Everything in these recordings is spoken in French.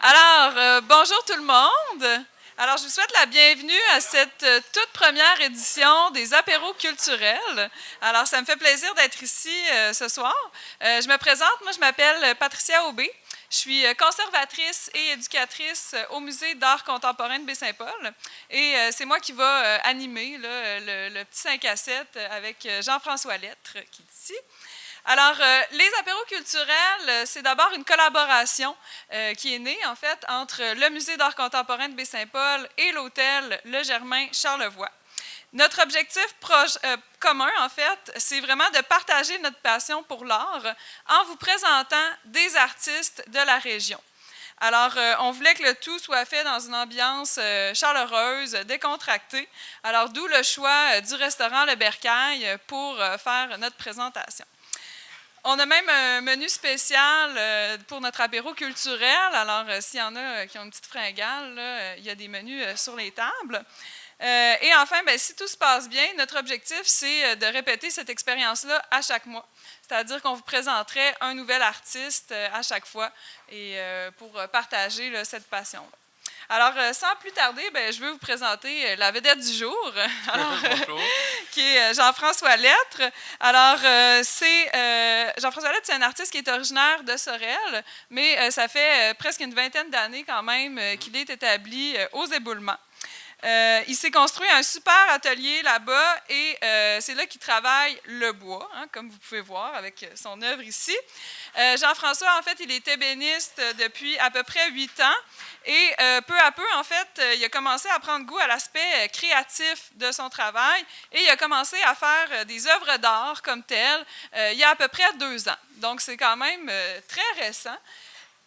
Alors, bonjour tout le monde. Alors, je vous souhaite la bienvenue à cette toute première édition des apéros culturels. Alors, ça me fait plaisir d'être ici ce soir. Je me présente, moi je m'appelle Patricia Aubé. Je suis conservatrice et éducatrice au Musée d'art contemporain de Baie-Saint-Paul. Et c'est moi qui va animer là, le petit 5 à 7 avec Jean-François Lettre, qui est ici. Alors, les apéros culturels, c'est d'abord une collaboration qui est née, en fait, entre le Musée d'art contemporain de Baie-Saint-Paul et l'hôtel Le Germain Charlevoix. Notre objectif commun, en fait, c'est vraiment de partager notre passion pour l'art en vous présentant des artistes de la région. Alors, on voulait que le tout soit fait dans une ambiance chaleureuse, décontractée. Alors, d'où le choix du restaurant Le Bercail pour faire notre présentation. On a même un menu spécial pour notre apéro culturel. Alors, s'il y en a qui ont une petite fringale, là, il y a des menus sur les tables. Et enfin, bien, si tout se passe bien, notre objectif, c'est de répéter cette expérience-là à chaque mois. C'est-à-dire qu'on vous présenterait un nouvel artiste à chaque fois et pour partager là, cette passion-là. Alors, sans plus tarder, bien, je veux vous présenter la vedette du jour, alors, qui est Jean-François Lettre. Alors, Jean-François Lettre, c'est un artiste qui est originaire de Sorel, mais ça fait presque une vingtaine d'années quand même qu'il est établi aux Éboulements. Il s'est construit un super atelier là-bas et c'est là qu'il travaille le bois, hein, comme vous pouvez voir avec son œuvre ici. Jean-François, en fait, il est ébéniste depuis à peu près 8 ans et peu à peu, en fait, il a commencé à prendre goût à l'aspect créatif de son travail et il a commencé à faire des œuvres d'art comme telles il y a à peu près 2 ans. Donc, c'est quand même très récent.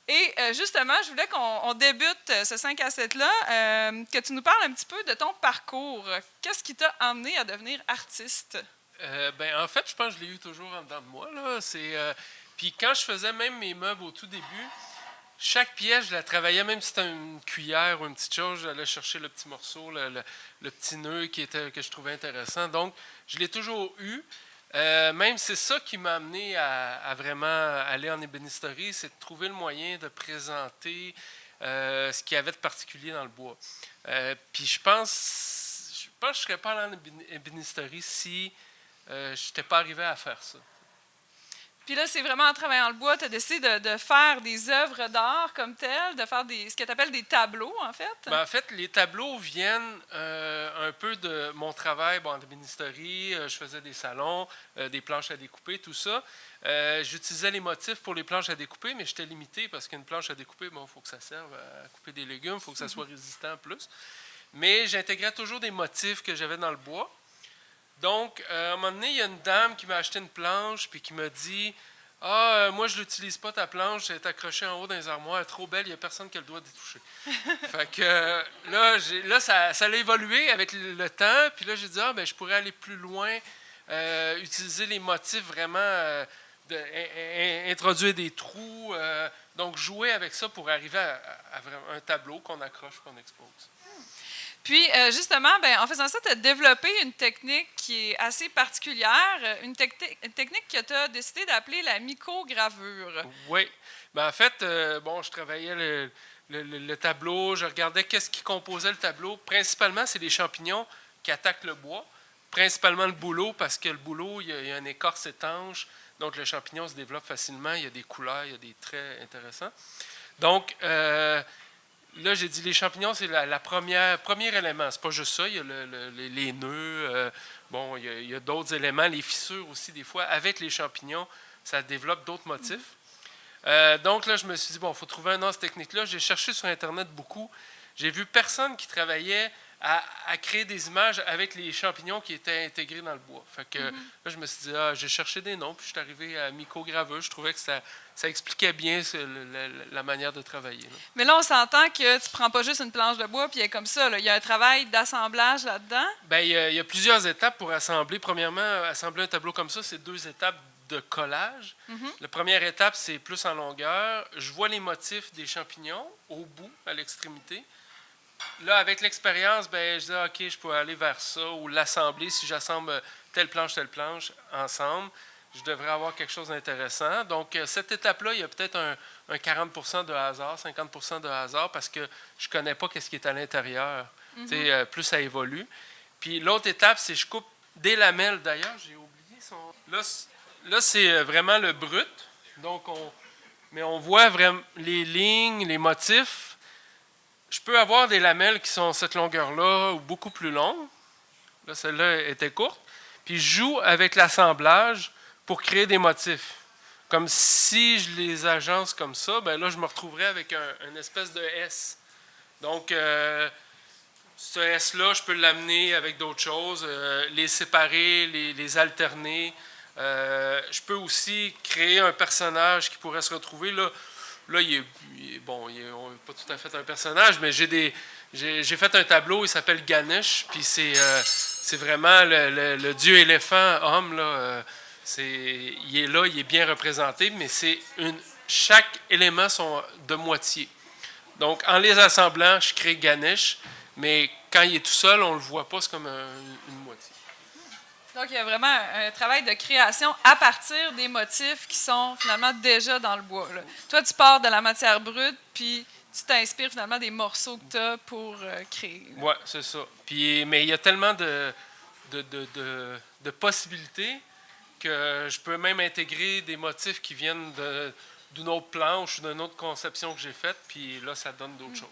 Et justement, je voulais qu'on débute ce 5 à 7-là, que tu nous parles un petit peu de ton parcours. Qu'est-ce qui t'a amené à devenir artiste? En fait, je pense que je l'ai eu toujours en dedans de moi. Là. Puis quand je faisais même mes meubles au tout début, chaque pièce, je la travaillais, même si c'était une cuillère ou une petite chose, j'allais chercher le petit morceau, le petit nœud que je trouvais intéressant. Donc, je l'ai toujours eu. Même c'est ça qui m'a amené à vraiment aller en ébénisterie, c'est de trouver le moyen de présenter ce qu'il y avait de particulier dans le bois. Puis je pense que je ne serais pas allé en ébénisterie si je n'étais pas arrivé à faire ça. Puis là, c'est vraiment en travaillant le bois, tu as décidé de faire des œuvres d'art comme telles, de faire ce que tu appelles des tableaux, en fait? En fait, les tableaux viennent un peu de mon travail en ébénisterie. Je faisais des salons, des planches à découper, tout ça. J'utilisais les motifs pour les planches à découper, mais j'étais limité parce qu'une planche à découper, il faut que ça serve à couper des légumes, il faut que ça soit résistant en plus. Mais j'intégrais toujours des motifs que j'avais dans le bois. Donc, à un moment donné, il y a une dame qui m'a acheté une planche puis qui m'a dit « Ah, moi, je ne l'utilise pas, ta planche, elle est accrochée en haut dans les armoires, elle est trop belle, il n'y a personne qui a le droit d'y toucher. » Fait que là, ça a évolué avec le temps. Puis là, j'ai dit « Ah, ben je pourrais aller plus loin, utiliser les motifs vraiment, introduire des trous, donc jouer avec ça pour arriver à un tableau qu'on accroche et qu'on expose. » Puis, justement, en faisant ça, tu as développé une technique qui est assez particulière, une technique que tu as décidé d'appeler la microgravure. Oui. En fait, je travaillais le tableau, je regardais qu'est-ce qui composait le tableau. Principalement, c'est les champignons qui attaquent le bois. Principalement le bouleau, parce que le bouleau, il y a une écorce étanche, donc le champignon se développe facilement, il y a des couleurs, il y a des traits intéressants. Donc, là, j'ai dit les champignons, c'est premier élément. C'est pas juste ça. Il y a les nœuds. Il y a d'autres éléments. Les fissures aussi, des fois. Avec les champignons, ça développe d'autres motifs. Donc là, je me suis dit, il faut trouver un nom à cette technique-là. J'ai cherché sur Internet beaucoup. J'ai vu personne qui travaillait à créer des images avec les champignons qui étaient intégrés dans le bois. Fait que là, je me suis dit, j'ai cherché des noms, puis je suis arrivé à microgravure. Je trouvais que ça expliquait bien la manière de travailler. Là. Mais là, on s'entend que tu ne prends pas juste une planche de bois puis elle est comme ça. Là. Il y a un travail d'assemblage là-dedans. Il y a plusieurs étapes pour assembler. Premièrement, assembler un tableau comme ça, c'est 2 étapes de collage. La première étape, c'est plus en longueur. Je vois les motifs des champignons au bout, à l'extrémité. Là, avec l'expérience, je dis, OK, je peux aller vers ça ou l'assembler si j'assemble telle planche ensemble. je devrais avoir quelque chose d'intéressant. Donc, cette étape-là, il y a peut-être un 40% de hasard, 50% de hasard, parce que je ne connais pas ce qui est à l'intérieur. Plus ça évolue. Puis l'autre étape, c'est je coupe des lamelles. D'ailleurs, j'ai oublié son... Là c'est vraiment le brut. Donc, on voit vraiment les lignes, les motifs. Je peux avoir des lamelles qui sont cette longueur-là ou beaucoup plus longues. Là, celle-là était courte. Puis je joue avec l'assemblage pour créer des motifs. Comme si je les agence comme ça, ben là, je me retrouverais avec une espèce de S. Donc, ce S-là, je peux l'amener avec d'autres choses, les séparer, les alterner. Je peux aussi créer un personnage qui pourrait se retrouver. Là il est pas tout à fait un personnage, mais j'ai fait un tableau, il s'appelle Ganesh, puis c'est vraiment le dieu éléphant, homme, là. Il est là, il est bien représenté, mais chaque élément sont de moitié. Donc, en les assemblant, je crée Ganesh, mais quand il est tout seul, on ne le voit pas, c'est comme une moitié. Donc, il y a vraiment un travail de création à partir des motifs qui sont finalement déjà dans le bois, là. Toi, tu pars de la matière brute, puis tu t'inspires finalement des morceaux que tu as pour créer. Oui, c'est ça. Mais il y a tellement de possibilités que je peux même intégrer des motifs qui viennent d'une autre planche, d'une autre conception que j'ai faite, puis là, ça donne d'autres choses.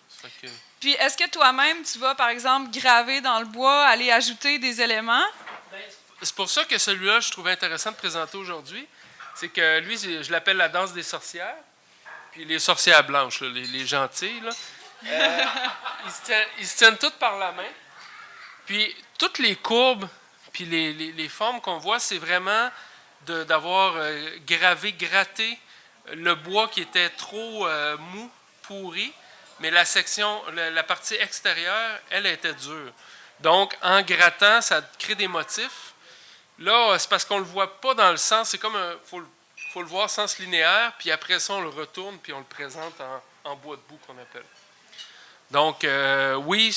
Puis, est-ce que toi-même, tu vas, par exemple, graver dans le bois, aller ajouter des éléments? C'est pour ça que celui-là, je trouvais intéressant de présenter aujourd'hui. C'est que lui, je l'appelle la danse des sorcières. Puis les sorcières blanches, là, les gentilles, là, ils se tiennent toutes par la main. Puis toutes les courbes, puis les formes qu'on voit, c'est vraiment d'avoir gratté le bois qui était trop mou, pourri, mais la partie extérieure, elle était dure. Donc, en grattant, ça crée des motifs. Là, c'est parce qu'on ne le voit pas dans le sens, c'est comme faut le voir sens linéaire, puis après ça, on le retourne, puis on le présente en bois de boue qu'on appelle. Donc, oui,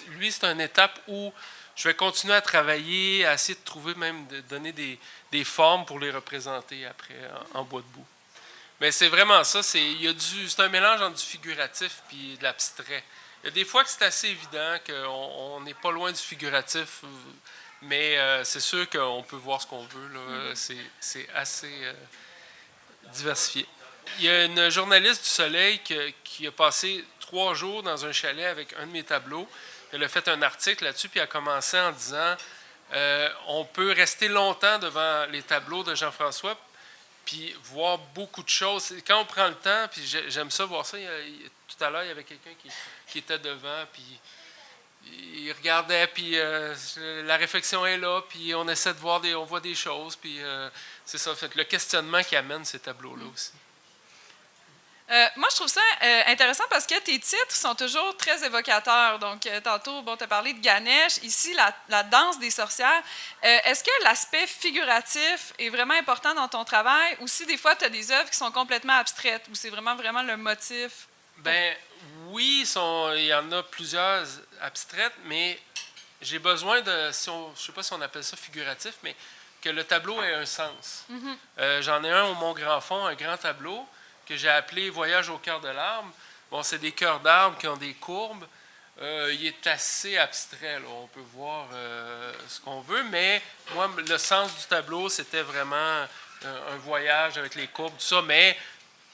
lui, c'est une étape où je vais continuer à travailler, à essayer de trouver même, de donner des formes pour les représenter après en bois de boue. Mais c'est vraiment ça, c'est un mélange entre du figuratif puis de l'abstrait. Il y a des fois que c'est assez évident qu'on n'est pas loin du figuratif, mais c'est sûr qu'on peut voir ce qu'on veut, là. C'est assez diversifié. Il y a une journaliste du Soleil qui a passé 3 jours dans un chalet avec un de mes tableaux. Elle a fait un article là-dessus, puis elle a commencé en disant on peut rester longtemps devant les tableaux de Jean-François, puis voir beaucoup de choses. Quand on prend le temps, puis j'aime ça voir ça, tout à l'heure, il y avait quelqu'un qui était devant, puis il regardait, puis la réflexion est là, puis on essaie de voir, on voit des choses, puis c'est ça, fait le questionnement qui amène ces tableaux-là aussi. Moi, je trouve ça intéressant parce que tes titres sont toujours très évocateurs. Donc, tantôt, tu as parlé de Ganesh, ici, la danse des sorcières. Est-ce que l'aspect figuratif est vraiment important dans ton travail, ou si des fois, tu as des œuvres qui sont complètement abstraites, ou c'est vraiment le motif? Ben oui, il y en a plusieurs abstraites, mais j'ai besoin je ne sais pas si on appelle ça figuratif, mais que le tableau ait un sens. Mm-hmm. J'en ai un au Mont-Grand-Fond, un grand tableau, que j'ai appelé « Voyage au cœur de l'arbre ». Bon, c'est des cœurs d'arbres qui ont des courbes. Il est assez abstrait, là. On peut voir ce qu'on veut, mais moi, le sens du tableau, c'était vraiment un voyage avec les courbes, tout ça, mais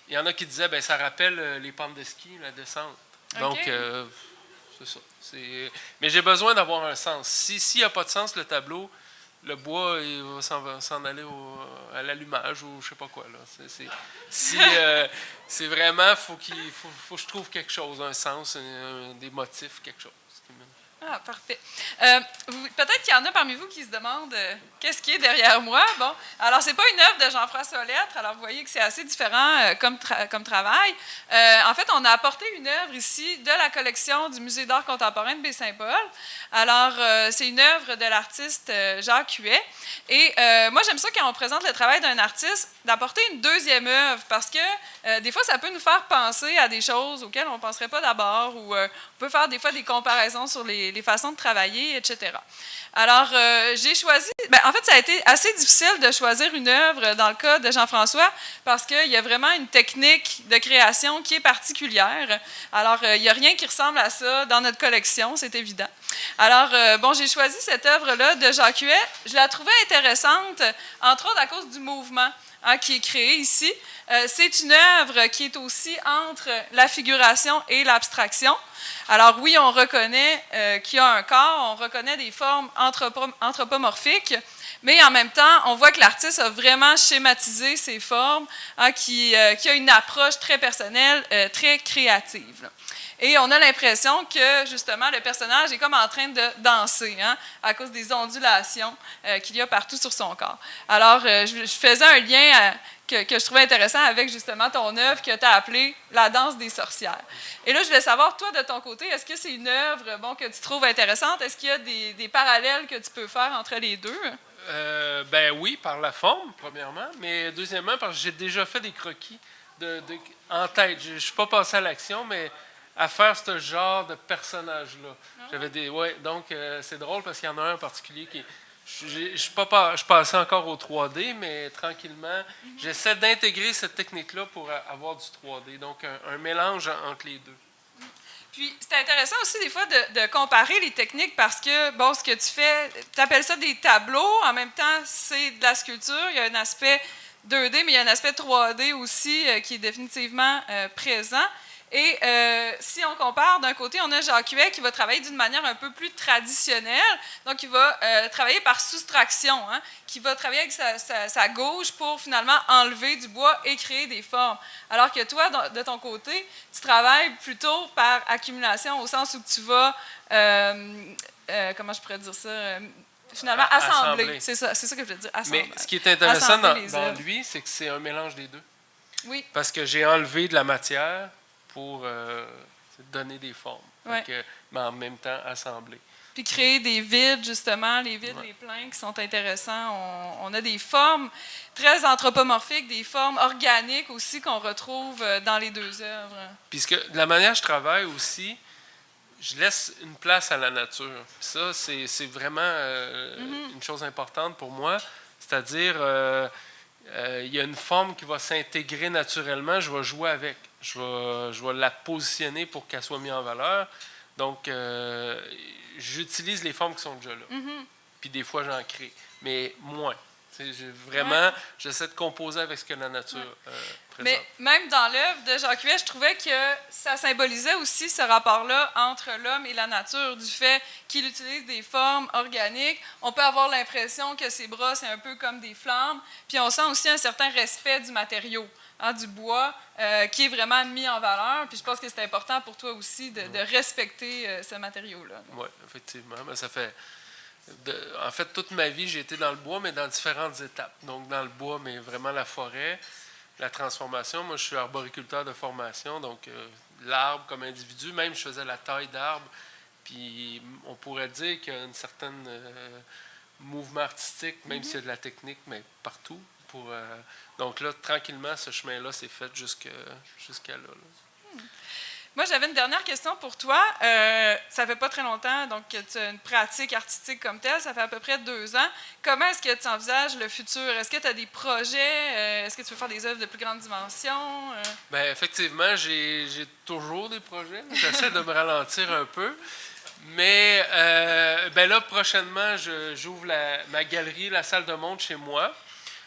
il y en a qui disaient ben ça rappelle les pentes de ski, la descente. Okay. Donc, c'est ça. Mais j'ai besoin d'avoir un sens. S'il n'y a pas de sens, le tableau, le bois, il va s'en aller à l'allumage ou je ne sais pas quoi. Là. C'est vraiment, faut que je trouve quelque chose, un sens, des motifs, quelque chose. Ah, parfait. Peut-être qu'il y en a parmi vous qui se demandent qu'est-ce qui est derrière moi. Bon, alors, ce n'est pas une œuvre de Jean-François Lettre, alors vous voyez que c'est assez différent comme travail. En fait, on a apporté une œuvre ici de la collection du Musée d'art contemporain de Baie-Saint-Paul. Alors, c'est une œuvre de l'artiste Jacques Huet. Et moi, j'aime ça quand on présente le travail d'un artiste, d'apporter une deuxième œuvre, parce que des fois, ça peut nous faire penser à des choses auxquelles on ne penserait pas d'abord, ou on peut faire des fois des comparaisons sur les les façons de travailler, etc. Alors, j'ai choisi... en fait, ça a été assez difficile de choisir une œuvre dans le cas de Jean-François parce qu'il y a vraiment une technique de création qui est particulière. Alors, il n'y a rien qui ressemble à ça dans notre collection, c'est évident. Alors, j'ai choisi cette œuvre-là de Jacques Huet. Je la trouvais intéressante, entre autres à cause du mouvement qui est créé ici. C'est une œuvre qui est aussi entre la figuration et l'abstraction. Alors oui, on reconnaît qu'il y a un corps, on reconnaît des formes anthropomorphiques, mais en même temps, on voit que l'artiste a vraiment schématisé ces formes, qui a une approche très personnelle, très créative. Et on a l'impression que, justement, le personnage est comme en train de danser, à cause des ondulations qu'il y a partout sur son corps. Alors, je faisais un lien que je trouvais intéressant avec, justement, ton œuvre que tu as appelée « La danse des sorcières ». Et là, je voulais savoir, toi, de ton côté, est-ce que c'est une œuvre que tu trouves intéressante? Est-ce qu'il y a des parallèles que tu peux faire entre les deux? Oui, par la forme, premièrement, mais deuxièmement, parce que j'ai déjà fait des croquis en tête. Je ne suis pas passé à l'action, mais à faire ce genre de personnage-là. Donc c'est drôle parce qu'il y en a un en particulier qui... Je suis passé encore au 3D, mais tranquillement, j'essaie d'intégrer cette technique-là pour avoir du 3D. Donc, un mélange entre les deux. Puis, c'est intéressant aussi des fois de comparer les techniques parce que, ce que tu fais, tu appelles ça des tableaux. En même temps, c'est de la sculpture. Il y a un aspect 2D, mais il y a un aspect 3D aussi qui est définitivement présent. Et si on compare, d'un côté, on a Jacques Huet qui va travailler d'une manière un peu plus traditionnelle. Donc, il va travailler par soustraction, qui va travailler avec sa gauche pour finalement enlever du bois et créer des formes. Alors que toi, de ton côté, tu travailles plutôt par accumulation, au sens où tu vas, comment je pourrais dire ça, finalement assembler. C'est ça que je veux dire, assembler. Mais ce qui est intéressant dans lui, c'est que c'est un mélange des deux. Oui. Parce que j'ai enlevé de la matière pour donner des formes, mais en même temps assembler. Puis créer des vides, justement, les vides, les pleins qui sont intéressants. On a des formes très anthropomorphiques, des formes organiques aussi qu'on retrouve dans les deux œuvres. Puisque de la manière dont je travaille aussi, je laisse une place à la nature. Ça, c'est vraiment une chose importante pour moi. C'est-à-dire, il y a une forme qui va s'intégrer naturellement, je vais jouer avec. Je vais la positionner pour qu'elle soit mise en valeur. Donc, j'utilise les formes qui sont déjà là. Puis des fois, j'en crée. Mais moins. J'essaie de composer avec ce que la nature présente. Mais même dans l'œuvre de Jacques Huet, je trouvais que ça symbolisait aussi ce rapport-là entre l'homme et la nature, du fait qu'il utilise des formes organiques. On peut avoir l'impression que ses bras, c'est un peu comme des flammes. Puis on sent aussi un certain respect du matériau. Du bois, qui est vraiment mis en valeur. Puis je pense que c'est important pour toi aussi de respecter ce matériau-là. Oui, effectivement. Ben, ça fait... en fait, toute ma vie, j'ai été dans le bois, mais dans différentes étapes. Donc, dans le bois, mais vraiment la forêt, la transformation. Moi, je suis arboriculteur de formation, donc l'arbre comme individu, même je faisais la taille d'arbre. Puis on pourrait dire qu'il y a un certain mouvement artistique, même s'il y a de la technique, mais partout. Donc là, tranquillement, ce chemin-là s'est fait jusqu'à là. Moi, j'avais une dernière question pour toi. Ça fait pas très longtemps donc, que tu as une pratique artistique comme telle. Ça fait à peu près 2 ans. Comment est-ce que tu envisages le futur? Est-ce que tu as des projets? Est-ce que tu veux faire des œuvres de plus grande dimension? Bien, effectivement, j'ai toujours des projets. J'essaie de me ralentir un peu. Mais là, prochainement, j'ouvre ma galerie, la salle de montre chez moi.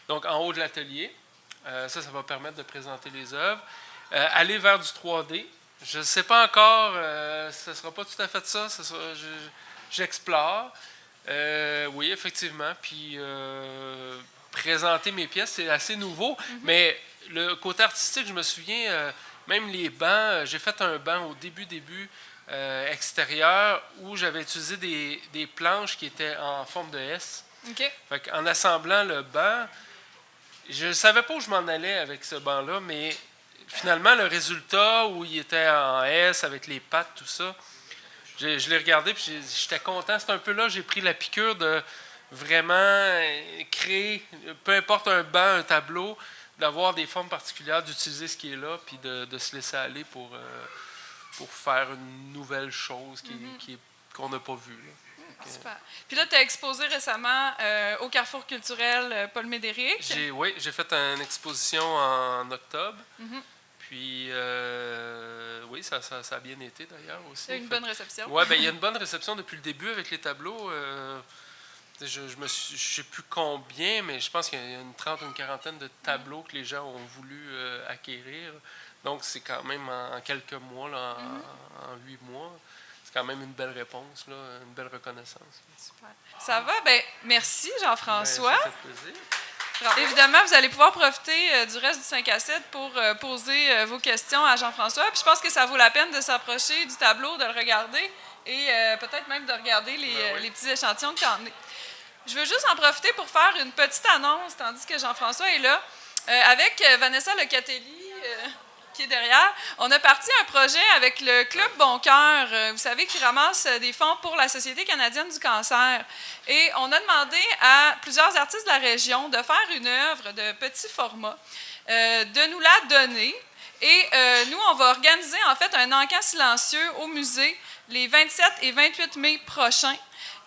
Donc, en haut de l'atelier. Ça va permettre de présenter les œuvres. Aller vers du 3D. Je ne sais pas encore, ce ne sera pas tout à fait ça. J'explore. Oui, effectivement. Puis, présenter mes pièces, c'est assez nouveau. Mais le côté artistique, je me souviens, même les bancs, j'ai fait un banc au début extérieur où j'avais utilisé des planches qui étaient en forme de S. Okay. Fait en assemblant le banc, je ne savais pas où je m'en allais avec ce banc-là, mais finalement, le résultat où il était en S avec les pattes, tout ça, je l'ai regardé et j'étais content. C'est un peu là j'ai pris la piqûre de vraiment créer, peu importe un banc, un tableau, d'avoir des formes particulières, d'utiliser ce qui est là puis de se laisser aller pour faire une nouvelle chose qui est qu'on n'a pas vues. Là. Super. Puis là, tu as exposé récemment au Carrefour culturel Paul Médéric. Oui, j'ai fait une exposition en octobre. Mm-hmm. Puis, oui, ça a bien été d'ailleurs aussi. Il y a eu une bonne réception. Oui, ben, il y a une bonne réception depuis le début avec les tableaux. Je ne sais plus combien, mais je pense qu'il y a une trentaine, une quarantaine de tableaux que les gens ont voulu acquérir. Donc, c'est quand même en quelques mois, là, en 8 mois, c'est quand même une belle réponse, là, une belle reconnaissance. Super. Ça va? Ben, merci, Jean-François. Ben, ça fait plaisir. Bravo. Évidemment, vous allez pouvoir profiter du reste du 5 à 7 pour poser vos questions à Jean-François. Puis je pense que ça vaut la peine de s'approcher du tableau, de le regarder et peut-être même de regarder les petits échantillons que tu as emmenés. Je veux juste en profiter pour faire une petite annonce, tandis que Jean-François est là. Avec Vanessa Locatelli, qui est derrière, on a parti un projet avec le Club Bon Cœur, vous savez, qui ramasse des fonds pour la Société canadienne du cancer. Et on a demandé à plusieurs artistes de la région de faire une œuvre de petit format, de nous la donner. Et nous, on va organiser en fait un encan silencieux au musée les 27 et 28 mai prochains.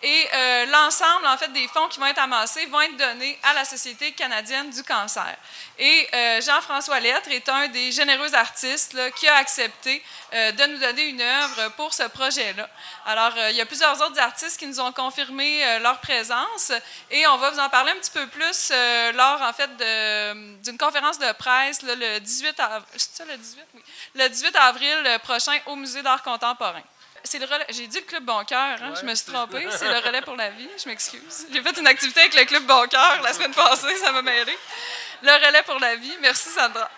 Et l'ensemble, en fait, des fonds qui vont être amassés vont être donnés à la Société canadienne du cancer. Et Jean-François Lettre est un des généreux artistes là, qui a accepté de nous donner une œuvre pour ce projet-là. Alors, il y a plusieurs autres artistes qui nous ont confirmé leur présence et on va vous en parler un petit peu plus lors, en fait, d'une conférence de presse là, le 18 avril. C'est ça, le 18? Oui. Le 18 avril prochain au Musée d'art contemporain. C'est le relais. J'ai dit le Club Bon Cœur, hein? Je me suis trompée. C'est le relais pour la vie. Je m'excuse. J'ai fait une activité avec le Club Bon Cœur la semaine passée. Ça m'a mêlé. Le relais pour la vie. Merci, Sandra.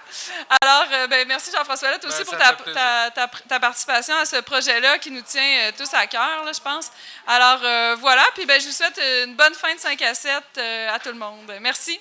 Alors, merci, Jean-François Lett, aussi pour ta participation à ce projet-là qui nous tient tous à cœur, là, je pense. Alors, voilà. Puis, je vous souhaite une bonne fin de 5 à 7 à tout le monde. Merci.